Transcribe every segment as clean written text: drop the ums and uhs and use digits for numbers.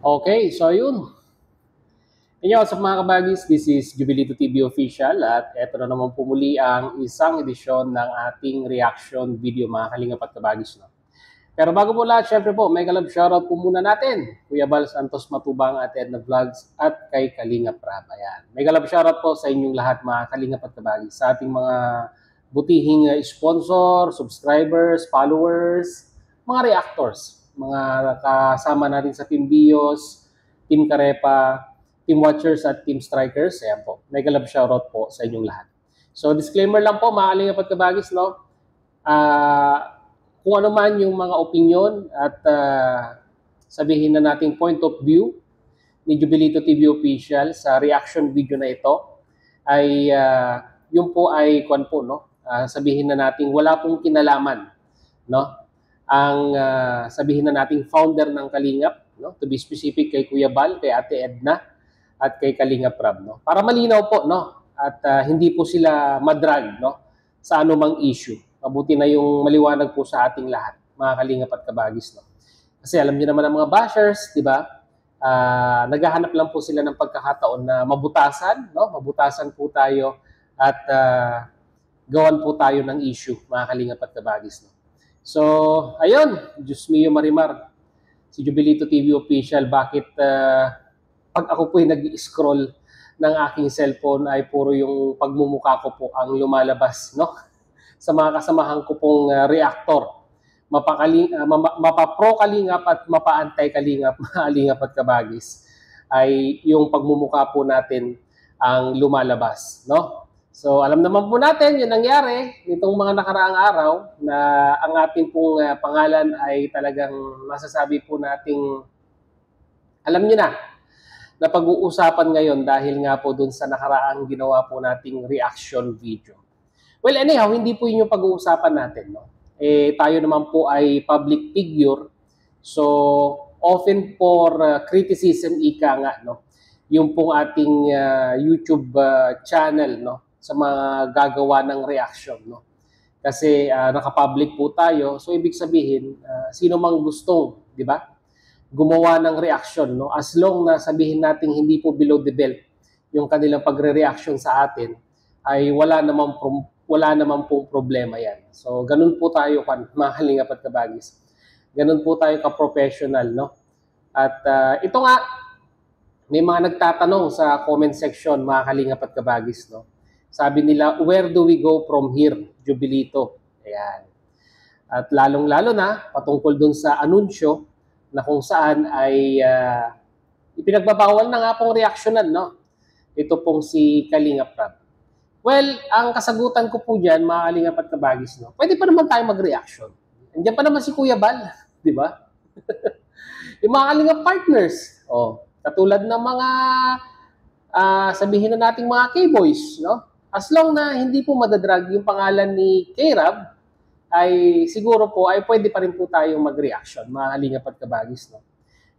Okay, so yun. Inyo, what's up mga kabagis? This is Jubilito TV Official at eto na naman po muli ang isang edisyon ng ating reaction video mga kalingap at kabagis. No? Pero bago po lahat, syempre po, mega love shoutout po muna natin. Kuya Bal Santos Matubang at Edna Vlogs at kay Kalingap Rab. Ayan. Mega love shoutout po sa inyong lahat mga kalingap at kabagis. Sa ating mga butihing sponsor, subscribers, followers, mga reactors, mga kasama natin sa Team Bios, Team Karepa, Team Watchers at Team Strikers. Ayan po. Mega love shoutout po sa inyong lahat. So disclaimer lang po mga kalingap at kabagis, no? Kung ano man yung mga opinion at sabihin na nating point of view ni Jubilito TV Official sa reaction video na ito ay yung po ay sabihin na nating wala pong kinalaman, no? Ang sabihin na nating founder ng Kalingap, no? To be specific kay Kuya Bal, kay Ate Edna at kay Kalingap Rab, no? Para malinaw po, no? At hindi po sila madrag, no? Sa anumang issue. Mabuti na yung maliwanag po sa ating lahat, mga kalingap at kabagis, no? Kasi alam niyo naman ang mga bashers, di ba? Naghahanap lang po sila ng pagkakataon na mabutasan, no? Mabutasan po tayo at gawan po tayo ng issue, mga kalingap at kabagis, no? So, ayun, Diyos mio Marimar, si Jubilito TV Official, bakit pag ako po nag-scroll ng aking cellphone ay puro yung pagmumukha ko po ang lumalabas, no? Sa mga kasamahan ko pong reactor, mapa-pro kalingap at mapa-antay kalingap, kalingap at kabagis, ay yung pagmumukha po natin ang lumalabas, no? So alam naman po natin yung nangyari nitong mga nakaraang araw na ang ating pong pangalan ay talagang masasabi po nating alam niyo na pag-uusapan ngayon dahil nga po dun sa nakaraang ginawa po nating reaction video. Well, anyhow, hindi po yun yung pag-uusapan natin, no? Tayo naman po ay public figure, so often for criticism ika nga, no? Yung pong ating YouTube channel, no? Sa mga gagawa ng reaction, no? Kasi naka-public po tayo, so ibig sabihin, sino mang gustong, di ba? Gumawa ng reaction, no? As long na sabihin natin hindi po below the belt yung kanilang pagre-reaction sa atin, ay wala naman pong problema yan. So, ganun po tayo, mga kalingap at kabagis. Ganun po tayo ka-professional, no? At ito nga, may mga nagtatanong sa comment section, mga kalingap at kabagis, no? Sabi nila, where do we go from here, Jubilito? Ayan. At lalong-lalo na, patungkol dun sa anunsyo, na kung saan ay ipinagbabawal na nga pong reaksyonan, no? Ito pong si Kalingap Rab. Well, ang kasagutan ko po dyan, mga kalingap at kabagis, no? Pwede pa naman tayo mag-reaction. Andiyan pa naman si Kuya Bal, di ba? Yung mga kalingap partners, katulad ng mga, sabihin na nating mga K-boys, no? As long na hindi po madadrag yung pangalan ni K-Rab, ay siguro po ay pwede pa rin po tayong mag-reaction, mga kalingap at kabagis, no?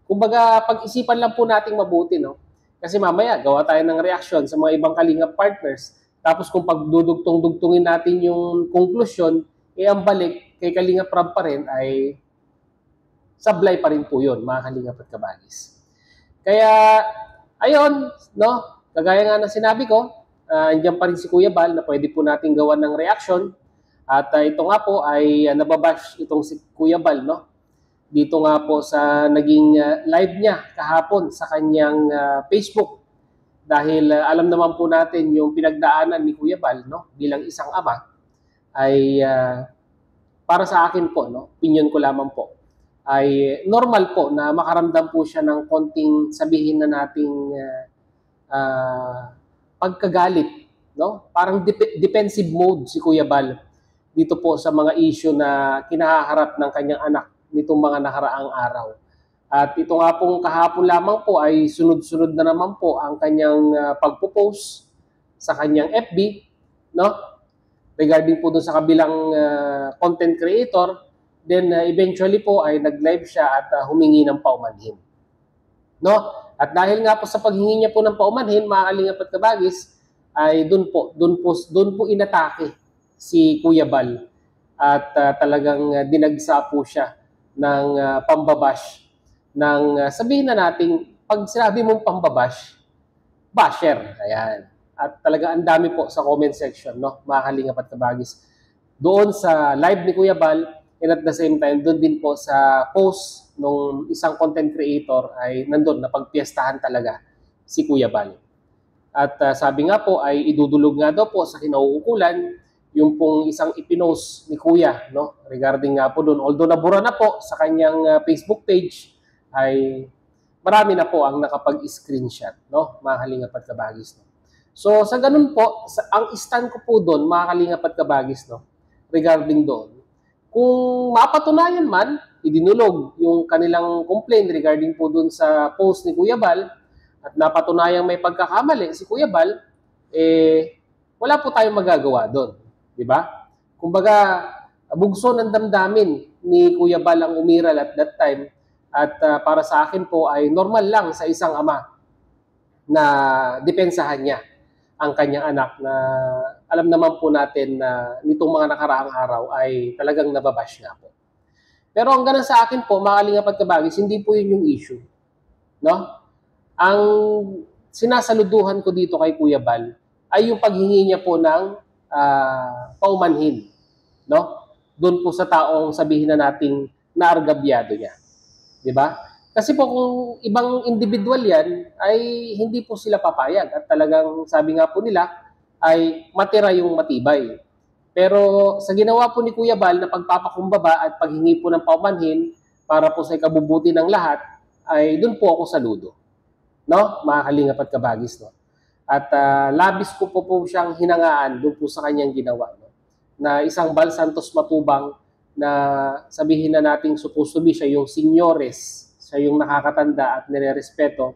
Kumbaga, pag-isipan lang po nating mabuti, no? Kasi mamaya, gawa tayo ng reaction sa mga ibang kalingap partners. Tapos kung pagdudugtong-dugtungin natin yung konklusyon, ang balik kay Kalingap Rab pa rin ay sablay pa rin po yun, mga kalingap at kabagis. Kaya, ayun, no? Kagaya nga ng sinabi ko, andyan pa rin si Kuya Bal na pwede po natin gawan ng reaction. At ito nga po ay nababash itong si Kuya Bal, no? Dito nga po sa naging live niya kahapon sa kanyang Facebook. Dahil alam naman po natin yung pinagdaanan ni Kuya Bal, no? Bilang isang ama ay para sa akin po, no? Opinion ko lamang po, ay normal po na makaramdam po siya ng konting sabihin na nating pagkagalit, no? Parang defensive mode si Kuya Bal dito po sa mga issue na kinaharap ng kanyang anak nitong mga nakaraang araw. At ito nga pong kahapon lamang po ay sunod-sunod na naman po ang kanyang pagpo-post sa kanyang FB, no? Regarding po doon sa kabilang content creator, then eventually po ay nag-live siya at humingi ng paumanhin. No? At dahil nga po sa paghingi niya po ng paumanhin, mga kalingap at kabagis, ay doon po inatake si Kuya Bal at talagang dinagsa po siya ng pambabash ng sabihin na natin, pag sinabi mong pambabash, basher. Ayan. At talaga ang dami po sa comment section, no, mga kalingap at kabagis. Doon sa live ni Kuya Bal, and at the same time, doon din po sa post nung isang content creator ay nandun na pagpiestahan talaga si Kuya Bal. At sabi nga po ay idudulog nga daw po sa kinauukulan yung pong isang ipinost ni Kuya, no, regarding nga po doon. Although nabura na po sa kanyang Facebook page, ay marami na po ang nakapag-screenshot, no, mga kalingap at kabagis. No? So sa ganun po, ang stand ko po doon, mga kalingap at kabagis, no, regarding doon, kung mapatunayan man, idinulog yung kanilang complaint regarding po doon sa post ni Kuya Bal, at napatunayan may pagkakamali si Kuya Bal, wala po tayong magagawa doon. Di ba? Kumbaga, bugso ng damdamin ni Kuya Bal ang umiral at that time. At para sa akin po ay normal lang sa isang ama na depensahan niya ang kanyang anak na alam naman po natin na nitong mga nakaraang araw ay talagang nababash nga po. Pero ang ganun sa akin po, mga kalingap at kabagis, hindi po yun yung issue. No? Ang sinasaluduhan ko dito kay Kuya Bal ay yung paghingi niya po ng paumanhin. No? Doon po sa taong sabihin na nating naargabyado niya. Diba? Kasi po kung ibang individual yan, ay hindi po sila papayag. At talagang sabi nga po nila, ay matira yung matibay. Pero sa ginawa po ni Kuya Bal na pagpapakumbaba at paghingi po ng paumanhin para po sa ikabubuti ng lahat, ay doon po ako saludo. No? Mga kalingap at kabagis. No? At labis ko po siyang hinangaan doon po sa kanyang ginawa. No? Na isang Bal Santos Matubang na sabihin na nating supposed to be siya yung senyores, siya yung nakakatanda at nire-respeto.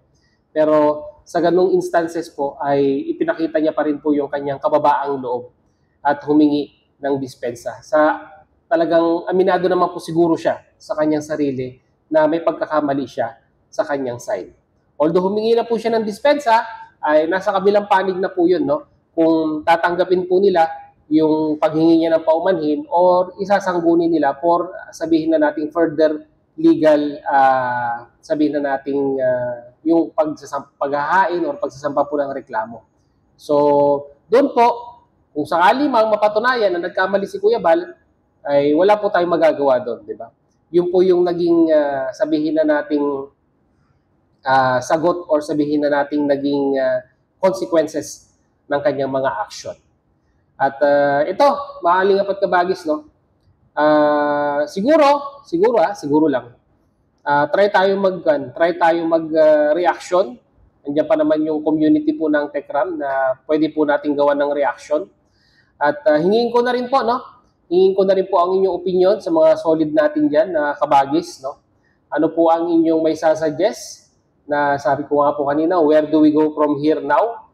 Pero sa ganung instances po ay ipinakita niya pa rin po yung kanyang kababaang loob at humingi ng dispensa. Sa talagang aminado naman po siguro siya sa kanyang sarili na may pagkakamali siya sa kanyang side. Although humingi na po siya ng dispensa, ay nasa kabilang panig na po yun, no? Kung tatanggapin po nila yung paghingi niya ng paumanhin or isasanggunin nila for sabihin na nating further legal, sabihin na nating yung paghahain or pagsasampa po ng reklamo. So, doon po, kung sakali mang mapatunayan na nagkamali si Kuya Bal, ay wala po tayong magagawa doon, di ba? Yun po yung naging sabihin na nating sagot or sabihin na nating naging consequences ng kanyang mga action. At ito, mga kalingap at kabagis, no? Siguro lang. Try tayo mag-reaction. Andiyan pa naman yung community po ng Techram na pwede po nating gawa ng reaction. At hingin ko na rin po, no? Hingin ko na rin po ang inyong opinion sa mga solid natin diyan na kabagis, no? Ano po ang inyong may sasuggest? Na sabi ko nga po kanina, where do we go from here now?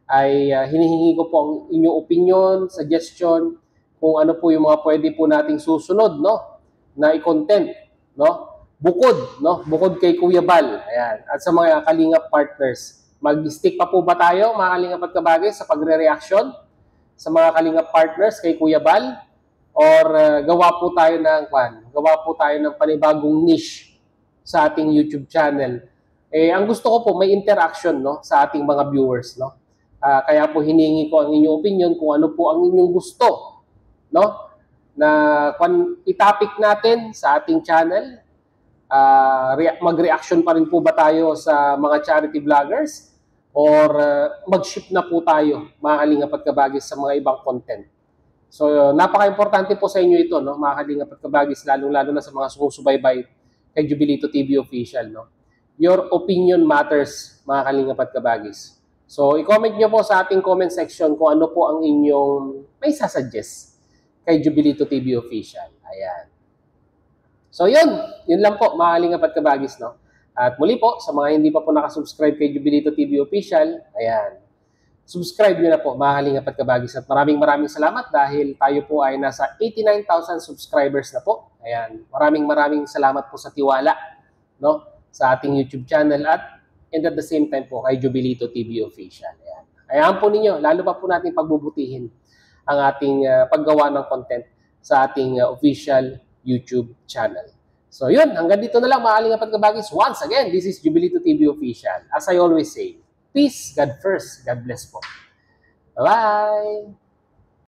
Ay hinihingi ko po ang inyong opinion, suggestion, kung ano po yung mga pwede po nating susunod, no, na i-content, no, bukod kay Kuya Bal, ayan, at sa mga kalingap partners. Mag-stick pa po ba tayo, mga kalingap at kabagay, sa pagre-reaction sa mga kalingap partners kay Kuya Bal, or gawa po tayo ng panibagong niche sa ating YouTube channel? Ang gusto ko po may interaction, no, sa ating mga viewers, no. Kaya po hiningi ko ang inyong opinion kung ano po ang inyong gusto, no, na i-topic natin sa ating channel. Mag-reaction pa rin po ba tayo sa mga charity vloggers or mag-shift na po tayo, mga kalingap at kabagis, sa mga ibang content. So napaka-importante po sa inyo ito, no, mga kalingap at kabagis, lalong-lalo na sa mga sumusubaybay kay Jubilito TV Official, no. Your opinion matters, mga kalingap at kabagis. So, i-comment nyo po sa ating comment section kung ano po ang inyong may sasuggest kay Jubilito TV Official. Ayan. So, yun lang po, mga kalingap at kabagis, no? At muli po, sa mga hindi pa po nakasubscribe kay Jubilito TV Official, ayan, subscribe nyo na po, mga kalingap at kabagis. At maraming salamat dahil tayo po ay nasa 89,000 subscribers na po. Ayan, maraming salamat po sa tiwala, no, sa ating YouTube channel and at the same time po kay Jubilito TV Official. Ayan. Hayaan po ninyo, lalo pa po natin pagbubutihin ang ating paggawa ng content sa ating official YouTube channel. So yun, hanggang dito na lang mga Kalingap at Kabagis. Once again, this is Jubilito TV Official. As I always say, peace, God first, God bless po. Bye-bye!